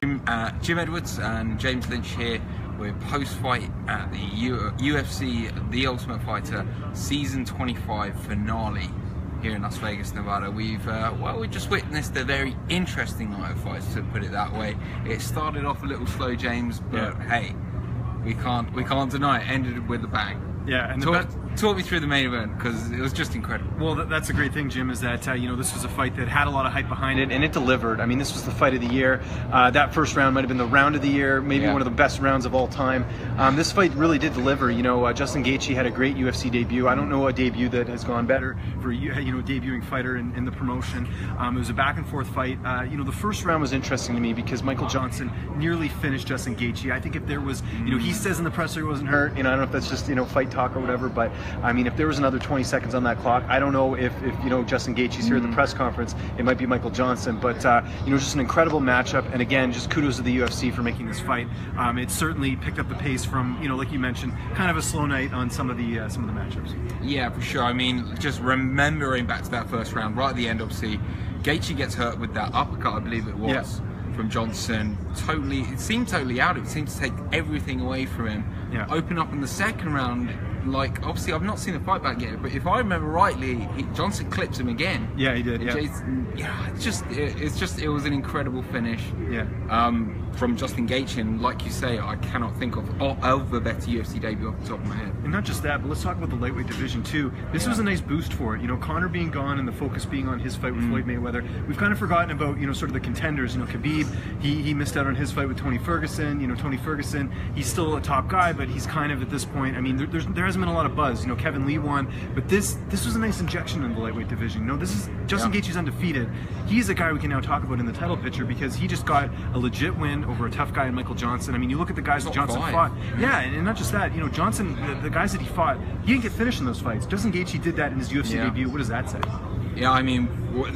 Jim Edwards and James Lynch here. We're post-fight at the UFC The Ultimate Fighter Season 25 finale here in Las Vegas, Nevada. We've just witnessed a very interesting night of fights, to put it that way. It started off a little slow, James, but hey, we can't deny it ended with a bang. Yeah, and talk me through the main event, because it was just incredible. Well, that's a great thing, Jim, is that this was a fight that had a lot of hype behind it, and it delivered. I mean, this was the fight of the year. That first round might have been the round of the year, maybe one of the best rounds of all time. This fight really did deliver. Justin Gaethje had a great UFC debut. I don't know a debut that has gone better for a debuting fighter in the promotion. It was a back and forth fight. The first round was interesting to me because Michael Johnson nearly finished Justin Gaethje. I think if there was, he says in the presser he wasn't hurt. I don't know if that's just fight talk or whatever, but I mean, if there was another 20 seconds on that clock, I don't know if Justin Gaethje's here at the press conference, it might be Michael Johnson, but just an incredible matchup, and again, just kudos to the UFC for making this fight. It certainly picked up the pace from, like you mentioned, kind of a slow night on some of the matchups. Yeah, for sure. I mean, just remembering back to that first round, right at the end, obviously, Gaethje gets hurt with that uppercut, I believe it was, from Johnson. It seemed totally out. It seemed to take everything away from him. Yeah. Open up in the second round. Like, obviously, I've not seen the fight back yet, but if I remember rightly, Johnson clips him again. Yeah, he did. Yeah, it was an incredible finish. Yeah. From Justin Gaethje, and like you say, I cannot think of a better UFC debut off the top of my head. And not just that, but let's talk about the lightweight division too. This was a nice boost for it. Conor being gone and the focus being on his fight with Floyd Mayweather. We've kind of forgotten about sort of the contenders. Khabib, he missed out on his fight with Tony Ferguson. Tony Ferguson, he's still a top guy, but he's kind of at this point. I mean, there hasn't been a lot of buzz. Kevin Lee won, but this was a nice injection in the lightweight division. This is Justin Gaethje's undefeated. He's a guy we can now talk about in the title picture because he just got a legit win over a tough guy in Michael Johnson. I mean, you look at the guys that Johnson fought. Yeah, and not just that. Johnson, the guys that he fought, he didn't get finished in those fights. Justin Gaethje did that in his UFC debut. What does that say? Yeah, I mean,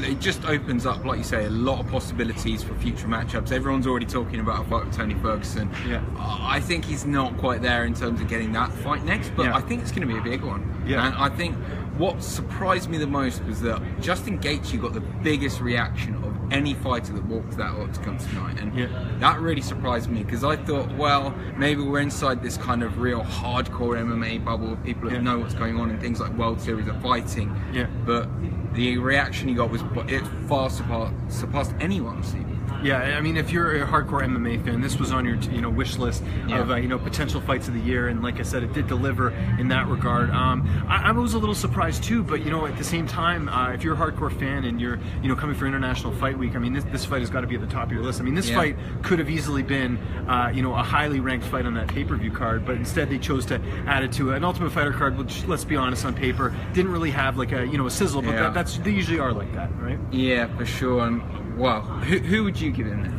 it just opens up, like you say, a lot of possibilities for future matchups. Everyone's already talking about a fight with Tony Ferguson. Yeah. I think he's not quite there in terms of getting that fight next, but I think it's going to be a big one. Yeah. And I think what surprised me the most was that Justin Gaethje got the biggest reaction of any fighter that walked that octagon tonight, and that really surprised me because I thought, well, maybe we're inside this kind of real hardcore MMA bubble of people that know what's going on in things like World Series of Fighting. Yeah. But the reaction he got it far surpassed anyone's seen. Yeah, I mean, if you're a hardcore MMA fan, this was on your wish list of potential fights of the year, and like I said, it did deliver in that regard. I was a little surprised too, but at the same time, if you're a hardcore fan and you're coming for International Fight Week, I mean, this fight has got to be at the top of your list. I mean, this fight could have easily been a highly ranked fight on that pay-per-view card, but instead they chose to add it to an Ultimate Fighter card, which, let's be honest, on paper didn't really have like a a sizzle, but they usually are like that, right? Yeah, for sure. And well, who would you give him this?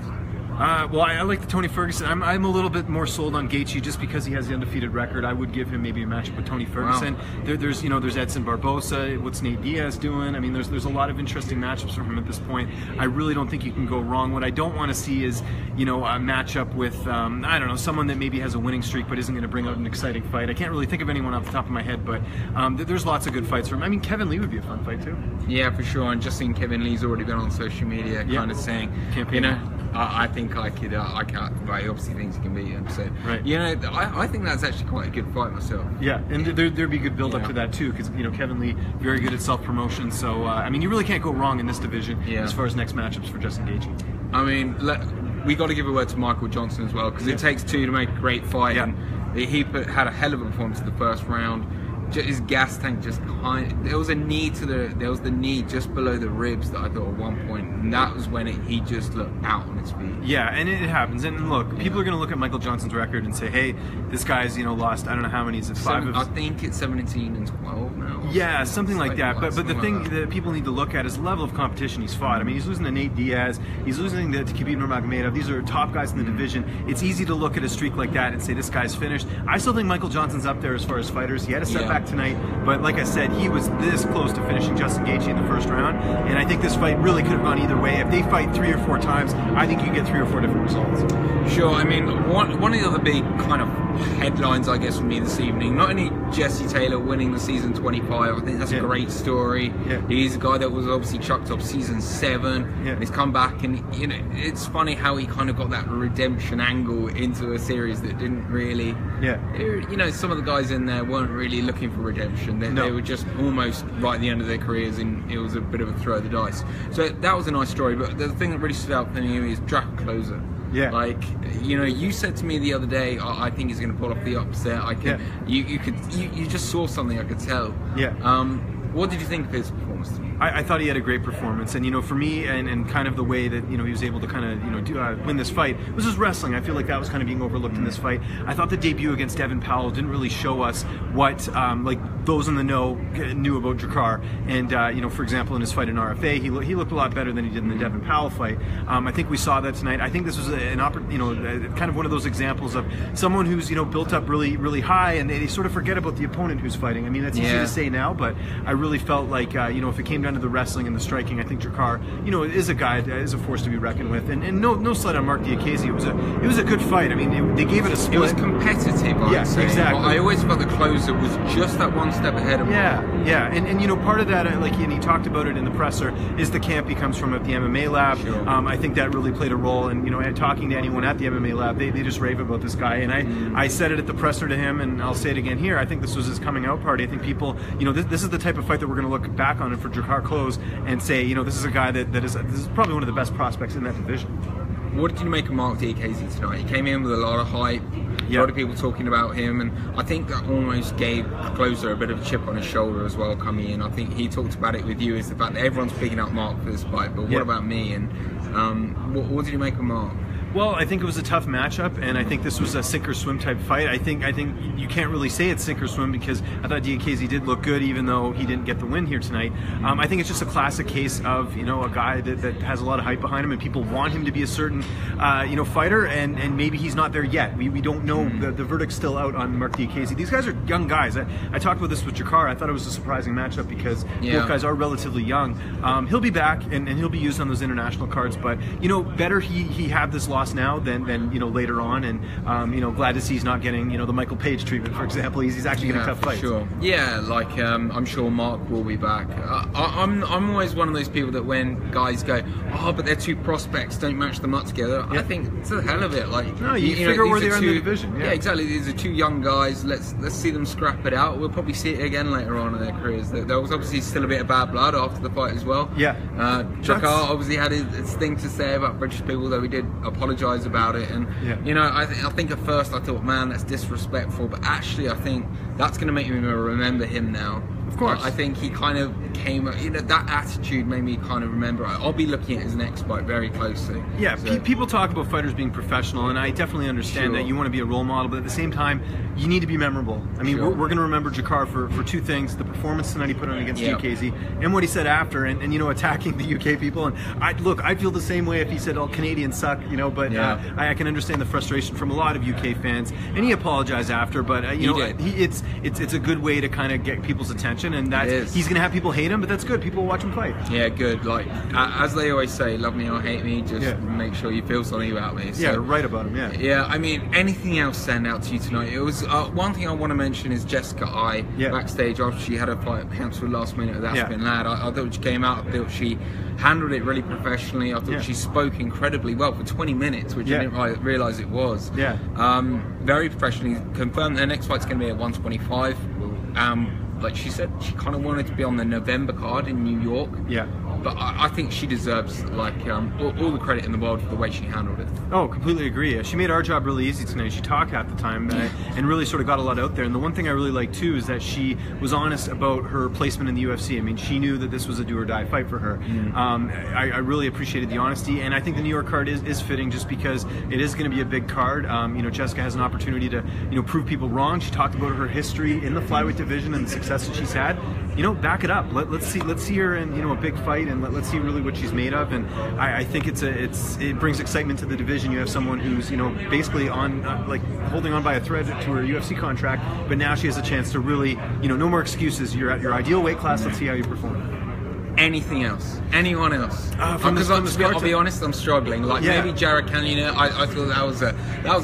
Well, I like the Tony Ferguson. I'm a little bit more sold on Gaethje just because he has the undefeated record. I would give him maybe a matchup with Tony Ferguson. Wow. There's Edson Barbosa. What's Nate Diaz doing? I mean, there's a lot of interesting matchups for him at this point. I really don't think you can go wrong. What I don't want to see is a matchup with I don't know, someone that maybe has a winning streak but isn't going to bring out an exciting fight. I can't really think of anyone off the top of my head, but there's lots of good fights for him. I mean, Kevin Lee would be a fun fight too. Yeah, for sure. And just seeing Kevin Lee's already been on social media, kind of saying, I think I can't. But he obviously thinks he can beat him. So, I think that's actually quite a good fight myself. Yeah, and there'd be good build up to that too, because Kevin Lee very good at self promotion. So I mean, you really can't go wrong in this division as far as next matchups for Justin Gaethje. I mean, we got to give a word to Michael Johnson as well, because it takes two to make a great fight, and he had a hell of a performance in the first round. His gas tank just there was the knee just below the ribs that I thought at one point, and that was when he just looked out on his feet. Yeah, and it happens. And look, people are going to look at Michael Johnson's record and say, hey, this guy's lost, I don't know how many, is it 5 I think it's 17 and 12 now. Yeah, something like that. But the thing that people need to look at is the level of competition he's fought. I mean, he's losing to Nate Diaz, he's losing to Khabib Nurmagomedov. These are top guys in the division. It's easy to look at a streak like that and say this guy's finished. I still think Michael Johnson's up there as far as fighters. He had a setback tonight, but like I said, he was this close to finishing Justin Gaethje in the first round, and I think this fight really could have gone either way. If they fight 3 or 4 times, I think you can get 3 or 4 different results. Sure. I mean, one of the other big kind of headlines, I guess, for me this evening, not only Jesse Taylor winning the season 25, I think that's a great story. Yeah. He's a guy that was obviously chucked off season 7, and he's come back, and you know, it's funny how he kind of got that redemption angle into a series that didn't really. Yeah. You know, some of the guys in there weren't really looking for redemption. They were just almost right at the end of their careers, and it was a bit of a throw of the dice. So that was a nice story. But the thing that really stood out for me is draft closer. Yeah. Like, you know, you said to me the other day, I think he's going to pull off the upset. I can. You just saw something, I could tell. Yeah. What did you think of his performance today? I thought he had a great performance, and you know, for me, and kind of the way that he was able to kind of win this fight was his wrestling. I feel like that was kind of being overlooked in this fight. I thought the debut against Devin Powell didn't really show us what like those in the know knew about Jakar. And you know, for example, in his fight in RFA, he looked a lot better than he did in the Devin Powell fight. I think we saw that tonight. I think this was kind of one of those examples of someone who's built up really high, and they sort of forget about the opponent who's fighting. I mean, that's easy to say now, but I really felt like if it came down to the wrestling and the striking, I think Jakar, is a guy, is a force to be reckoned with. And no slight on Mark Diakiese. It was a good fight. I mean, they gave it a split. It was competitive. I'd say. Exactly. I always felt the closer was just that one step ahead of him. Yeah. And part of that, and he talked about it in the presser, is the camp he comes from at the MMA lab. Sure. I think that really played a role. And and talking to anyone at the MMA lab, they just rave about this guy. And I said it at the presser to him, and I'll say it again here. I think this was his coming out party. I think people, this is the type of fight that we're going to look back on it for Jakar Close and say, this is a guy this is probably one of the best prospects in that division. What did you make of Mark Diakiese tonight? He came in with a lot of hype, a lot of people talking about him, and I think that almost gave Closer a bit of a chip on his shoulder as well coming in. I think he talked about it with you, is the fact that everyone's picking up Mark for this fight, but what about me? And what did you make of Mark? Well, I think it was a tough matchup, and I think this was a sink or swim type fight. I think you can't really say it's sink or swim, because I thought Diakiese did look good, even though he didn't get the win here tonight. I think it's just a classic case of a guy that has a lot of hype behind him, and people want him to be a certain fighter, and maybe he's not there yet. We don't know. The verdict's still out on Mark Diakiese. These guys are young guys. I talked about this with Jakar. I thought it was a surprising matchup because both guys are relatively young. He'll be back, and he'll be used on those international cards, but better he have this loss now than later on, and glad to see he's not getting the Michael Page treatment, for example. He's actually getting tough fights. Sure. Yeah, like I'm sure Mark will be back. I'm always one of those people that when guys go, but they're two prospects, don't match them up together. I think to the hell of it. Like, no, you figure where they are in the division. Yeah, exactly. These are two young guys. Let's see them scrap it out. We'll probably see it again later on in their careers. There was obviously still a bit of bad blood after the fight as well. Yeah. Jakar obviously had his thing to say about British people, though he did apologise about it. And I think at first I thought, man, that's disrespectful, but actually I think that's going to make me remember him now. Of course. I think he kind of came, that attitude made me kind of remember. I'll be looking at his next fight very closely. Yeah, so. People talk about fighters being professional, and I definitely understand that you want to be a role model, but at the same time, you need to be memorable. I mean, we're going to remember Jakar for two things: the performance tonight he put on against Diakiese, and what he said after, and attacking the UK people. And I feel the same way if he said all Canadians suck, but I can understand the frustration from a lot of UK fans, and he apologized after, but it's a good way to kind of get people's attention. And that he's going to have people hate him, but that's good. People will watch him fight. Yeah, good. Like as they always say, love me or hate me, just make sure you feel something about me. So, right about him. Yeah. I mean, anything else stand out to you tonight? It was one thing I want to mention is Jessica I backstage after she had a fight cancelled last minute with Aspen Ladd. I thought she came out. I thought she handled it really professionally. I thought she spoke incredibly well for 20 minutes, which I didn't realise it was. Very professionally. Confirmed their next fight's going to be at 125. Like she said, she kind of wanted to be on the November card in New York. Yeah. But I think she deserves all the credit in the world for the way she handled it. Oh, completely agree. She made our job really easy tonight. She talked half the time and really sort of got a lot out there. And the one thing I really liked too is that she was honest about her placement in the UFC. I mean, she knew that this was a do or die fight for her. I really appreciated the honesty, and I think the New York card is fitting just because it is going to be a big card. Jessica has an opportunity to prove people wrong. She talked about her history in the flyweight division and the success that she's had. Back it up. Let's see her in a big fight, and let's see really what she's made of. And I think it brings excitement to the division. You have someone who's basically on holding on by a thread to her UFC contract, but now she has a chance to really no more excuses. You're at your ideal weight class. Let's see how you perform. anything else, anyone else. Because I'll be honest, I'm struggling. Like maybe Jared Cannonier. I thought that was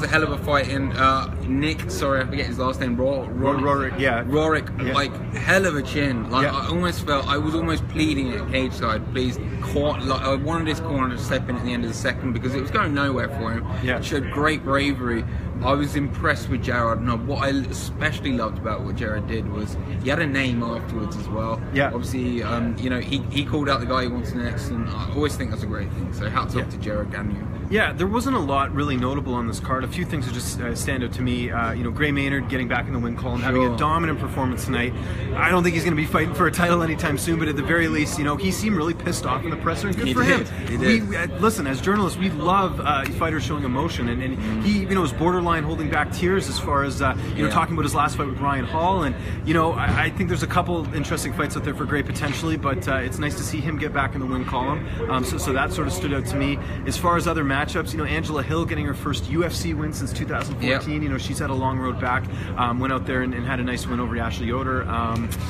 a hell of a fight. And Nick, sorry, I forget his last name. Rorik, yeah. Rorik, like hell of a chin. Like I was almost pleading at cage side, please. I wanted his corner to step in at the end of the second because it was going nowhere for him. Yeah. It showed great bravery. I was impressed with Jared, and what I especially loved about what Jared did was he had a name afterwards as well. Yeah. Obviously, you know, he called out the guy he wants next, and I always think that's a great thing. So hats off to Jared Gaethje. Yeah, there wasn't a lot really notable on this card. A few things that just stand out to me. You know, Gray Maynard getting back in the win column, having a dominant performance tonight. I don't think he's going to be fighting for a title anytime soon, but at the very least, you know, he seemed really pissed off in the presser, and good for him. He did. Listen, as journalists, we love fighters showing emotion, and he, you know, was borderline holding back tears as far as you know, talking about his last fight with Ryan Hall, and you know, I think there's a couple interesting fights out there for Gray potentially, but it's nice to see him get back in the win column. So that sort of stood out to me. As far as other matchups, you know, Angela Hill getting her first UFC win since 2014. You know, she's had a long road back. Went out there and had a nice win over Ashley Yoder.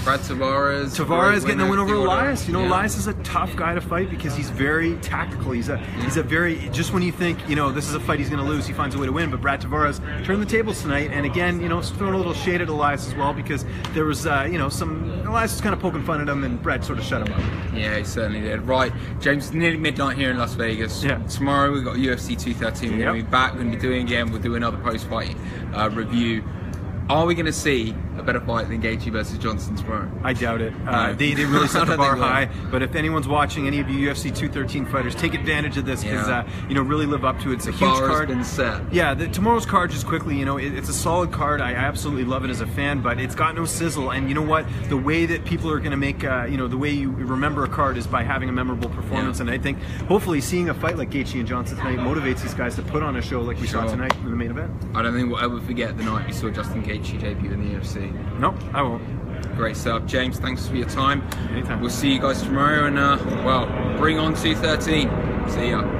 Brad Tavares getting a win over Elias. You know, Elias is a tough guy to fight because he's very tactical. He's a very, just when you think, you know, this is a fight he's going to lose, he finds a way to win. But Brad Tavares turned the tables tonight, and again, you know, throwing a little shade at Elias as well because there was, you know, Elias was kind of poking fun at him, and Brad sort of shut him up. Yeah, he certainly did. Right, James, nearly midnight here in Las Vegas. Yeah. Tomorrow we've got UFC 213. We're going to be back. We're going to be doing again. We'll do another post-fight review. Are we going to see a better fight than Gaethje versus Johnson tomorrow? I doubt it. They really set the bar high. But if anyone's watching, any of you UFC 213 fighters, take advantage of this because you know, really live up to it. It's a huge card. The bar has been set. Yeah, tomorrow's card, just quickly, you know, it's a solid card. I absolutely love it as a fan, but it's got no sizzle. And you know what? The way that people are going to make, you know, the way you remember a card is by having a memorable performance. And I think hopefully seeing a fight like Gaethje and Johnson tonight motivates these guys to put on a show like we saw tonight in the main event. I don't think we'll ever forget the night we saw Justin Gaethje debut in the UFC. No, I won't. Great stuff. James, thanks for your time. Anytime. We'll see you guys tomorrow, and well, bring on 213. See ya.